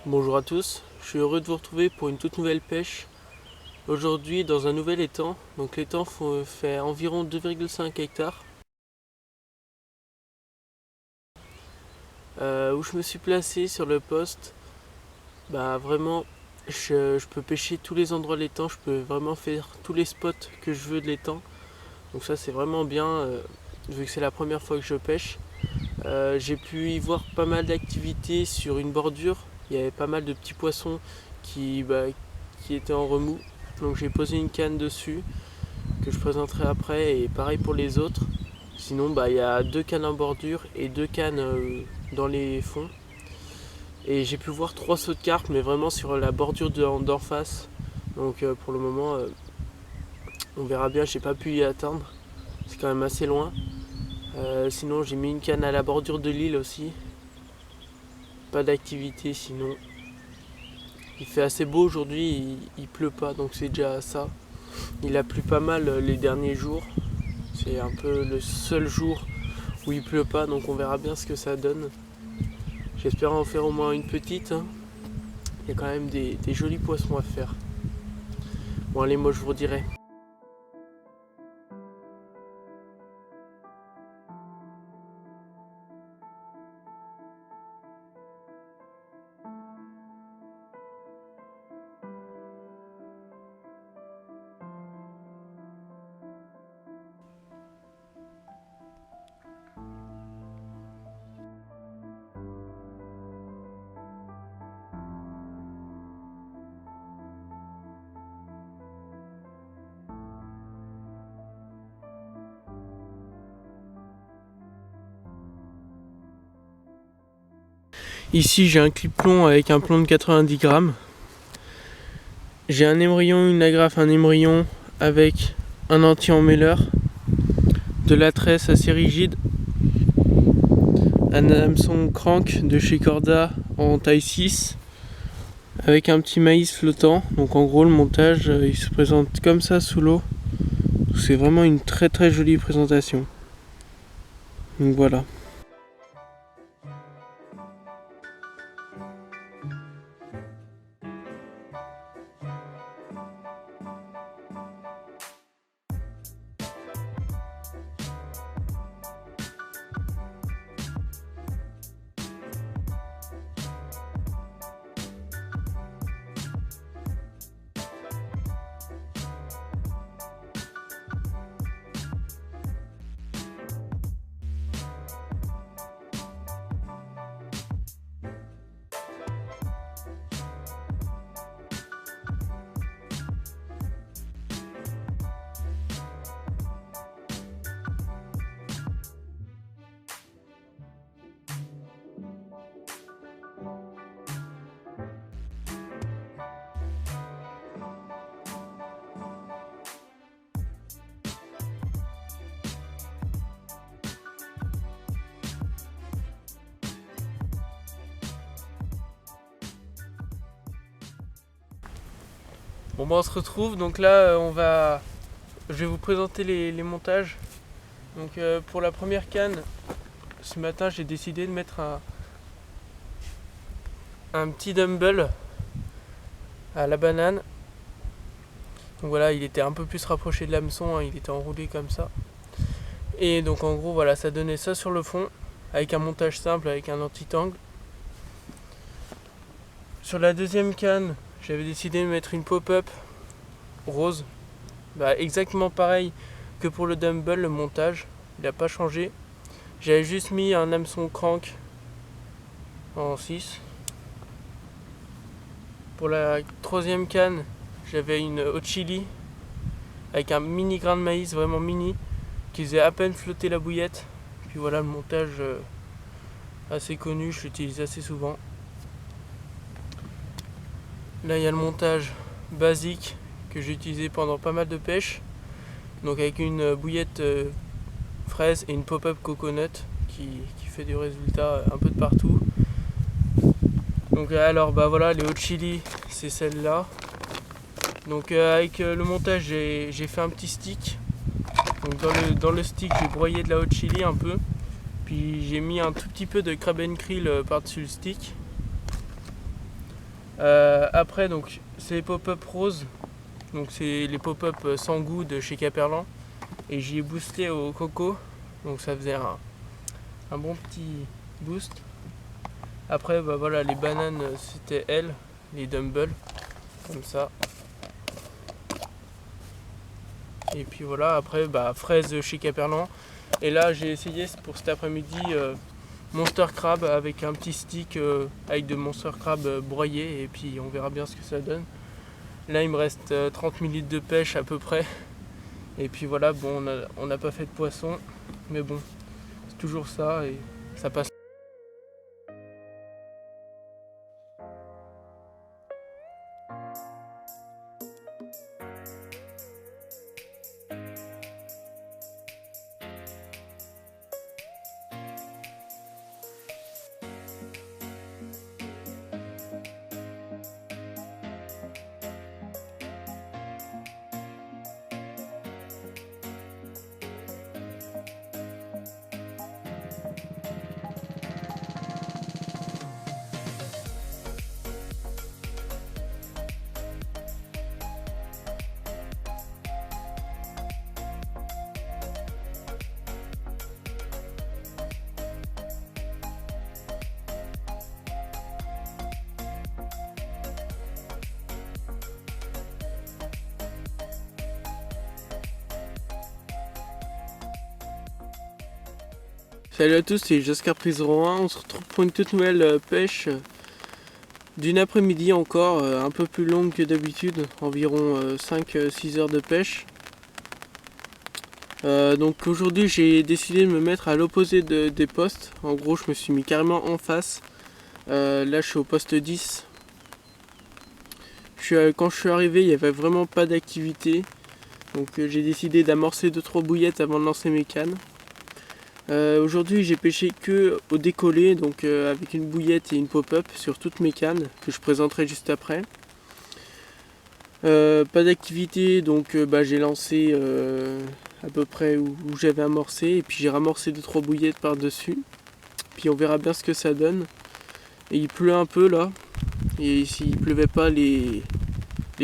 Bonjour à tous, je suis heureux de vous retrouver pour une toute nouvelle pêche. Aujourd'hui dans un nouvel étang, donc l'étang fait environ 2,5 hectares. Où je me suis placé sur le poste, vraiment je peux pêcher tous les endroits de l'étang, je peux vraiment faire tous les spots que je veux de l'étang. Donc ça c'est vraiment bien vu que c'est la première fois que je pêche. J'ai pu y voir pas mal d'activités sur une bordure, il y avait pas mal de petits poissons qui, qui étaient en remous. Donc j'ai posé une canne dessus que je présenterai après et pareil pour les autres. Sinon il y a deux cannes en bordure et deux cannes dans les fonds. Et j'ai pu voir trois sauts de carpe mais vraiment sur la bordure d'en face. Donc pour le moment on verra bien, j'ai pas pu y atteindre. C'est quand même assez loin. Sinon j'ai mis une canne à la bordure de l'île aussi. Pas d'activité sinon. Il fait assez beau aujourd'hui, il pleut pas donc c'est déjà ça. Il a plu pas mal les derniers jours. C'est un peu le seul jour où il pleut pas, donc on verra bien ce que ça donne. J'espère en faire au moins une petite. Il y a quand même des jolis poissons à faire. Bon allez, moi je vous redirai. Ici j'ai un clip plomb avec un plomb de 90 grammes. J'ai un émerillon, une agrafe, un émerillon avec un anti-emmêleur, de la tresse assez rigide, un hameçon crank de chez Corda en taille 6 avec un petit maïs flottant. Donc en gros le montage il se présente comme ça sous l'eau. C'est vraiment une très très jolie présentation. Donc voilà. Bon on se retrouve, donc là je vais vous présenter les montages. Donc pour la première canne, ce matin j'ai décidé de mettre un petit dumbbell à la banane. Donc voilà, il était un peu plus rapproché de l'hameçon, il était enroulé comme ça. Et donc en gros voilà, ça donnait ça sur le fond, avec un montage simple, avec un anti-tangle. Sur la deuxième canne, j'avais décidé de mettre une pop-up rose. Exactement pareil que pour le dumbbell, le montage, il n'a pas changé. J'avais juste mis un hameçon crank en 6. Pour la troisième canne, j'avais une hot chili avec un mini grain de maïs, vraiment mini, qui faisait à peine flotter la bouillette. Puis voilà le montage assez connu, je l'utilise assez souvent. Là il y a le montage basique que j'ai utilisé pendant pas mal de pêches. Donc avec une bouillette fraise et une pop-up coconut qui fait du résultat un peu de partout. Donc alors voilà, les hot chili c'est celle-là. Donc avec le montage j'ai fait un petit stick. Donc dans le stick j'ai broyé de la hot chili un peu. Puis j'ai mis un tout petit peu de crab and krill par-dessus le stick. Après donc c'est les pop-up roses, donc c'est les pop-up sans goût de chez Caperlan, et j'y ai boosté au coco, donc ça faisait un bon petit boost. Après bah voilà, les bananes c'était elles, les Dumble, comme ça. Et puis voilà, après bah fraises chez Caperlan. Et là j'ai essayé pour cet après-midi Monster Crab avec un petit stick avec de Monster Crab broyé, et puis on verra bien ce que ça donne. Là il me reste 30 ml de pêche à peu près. Et puis voilà, bon on n'a pas fait de poisson, mais bon, c'est toujours ça et ça passe. Salut à tous, c'est Jascar Prise 01, on se retrouve pour une toute nouvelle pêche d'une après-midi encore, un peu plus longue que d'habitude, environ 5-6 heures de pêche. Donc aujourd'hui j'ai décidé de me mettre à l'opposé des postes, en gros je me suis mis carrément en face, là je suis au poste 10. Quand je suis arrivé il n'y avait vraiment pas d'activité, donc j'ai décidé d'amorcer 2-3 bouillettes avant de lancer mes cannes. Aujourd'hui j'ai pêché que au décollé, donc avec une bouillette et une pop-up sur toutes mes cannes que je présenterai juste après. Pas d'activité, donc j'ai lancé à peu près où j'avais amorcé, et puis j'ai ramorcé 2-3 bouillettes par dessus, puis on verra bien ce que ça donne. Et il pleut un peu là, et s'il pleuvait pas les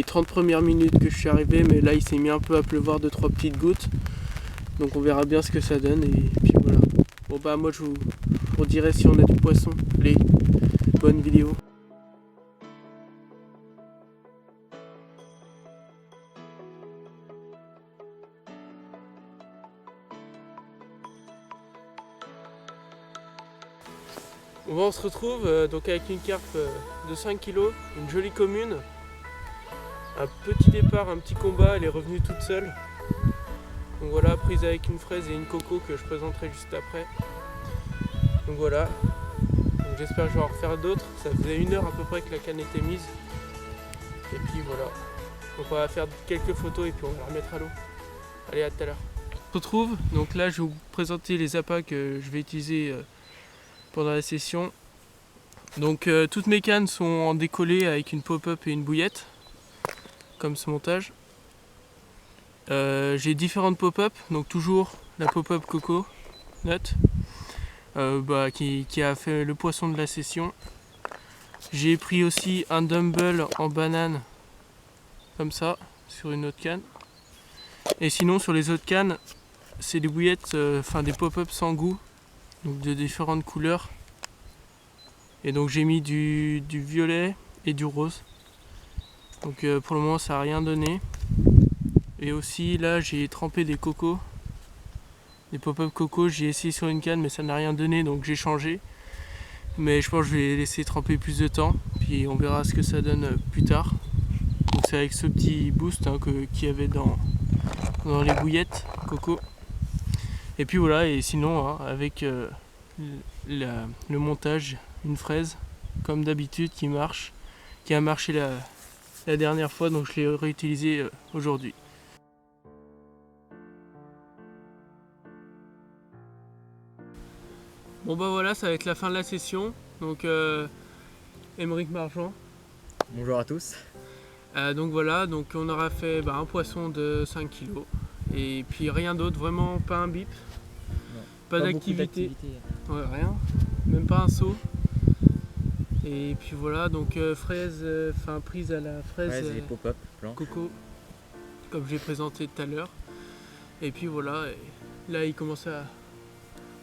30 premières minutes que je suis arrivé, mais là il s'est mis un peu à pleuvoir, 2-3 petites gouttes. Donc on verra bien ce que ça donne, et puis voilà. Bon bah moi je vous dirai si on a du poisson. Allez, bonne vidéo. On se retrouve donc avec une carpe de 5 kg, une jolie commune. Un petit départ, un petit combat, elle est revenue toute seule. Donc voilà, prise avec une fraise et une coco que je présenterai juste après. Donc voilà, j'espère que je vais en refaire d'autres. Ça faisait 1 heure à peu près que la canne était mise. Et puis voilà, donc on va faire quelques photos et puis on va la remettre à l'eau. Allez, à tout à l'heure. On se retrouve, donc là je vais vous présenter les appâts que je vais utiliser pendant la session. Donc toutes mes cannes sont en décollé avec une pop-up et une bouillette, comme ce montage. J'ai différentes pop-up, donc toujours la pop-up coco nut qui a fait le poisson de la session. J'ai pris aussi un dumble en banane comme ça sur une autre canne, et sinon sur les autres cannes c'est des bouillettes, des pop-up sans goût, donc de différentes couleurs, et donc j'ai mis du violet et du rose, donc pour le moment ça n'a rien donné. Et aussi là j'ai trempé des cocos, des pop-up coco, j'ai essayé sur une canne mais ça n'a rien donné, donc j'ai changé. Mais je pense que je vais laisser tremper plus de temps, puis on verra ce que ça donne plus tard. Donc c'est avec ce petit boost qu'il y avait dans les bouillettes coco. Et puis voilà, et sinon avec le montage, une fraise comme d'habitude qui a marché la dernière fois, donc je l'ai réutilisé aujourd'hui. Bon bah voilà, ça va être la fin de la session. Donc Émeric Margeant. Bonjour à tous. Donc voilà, donc on aura fait un poisson de 5 kg. Et puis rien d'autre, vraiment pas un bip. Non, pas d'activité. Ouais, rien. Même pas un saut. Et puis voilà, donc fraise, prise à la fraise Fraise et pop-up blanc. coco, comme j'ai présenté tout à l'heure. Et puis voilà, et là il commence à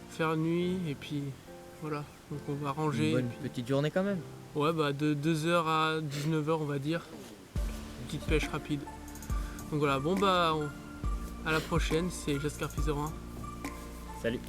faire nuit et puis voilà, donc on va ranger. Une bonne petite journée quand même. Ouais, bah de 2h à 19h on va dire. Petite pêche rapide. Donc voilà, bon bah à la prochaine, c'est Jascar Fizerin. Salut.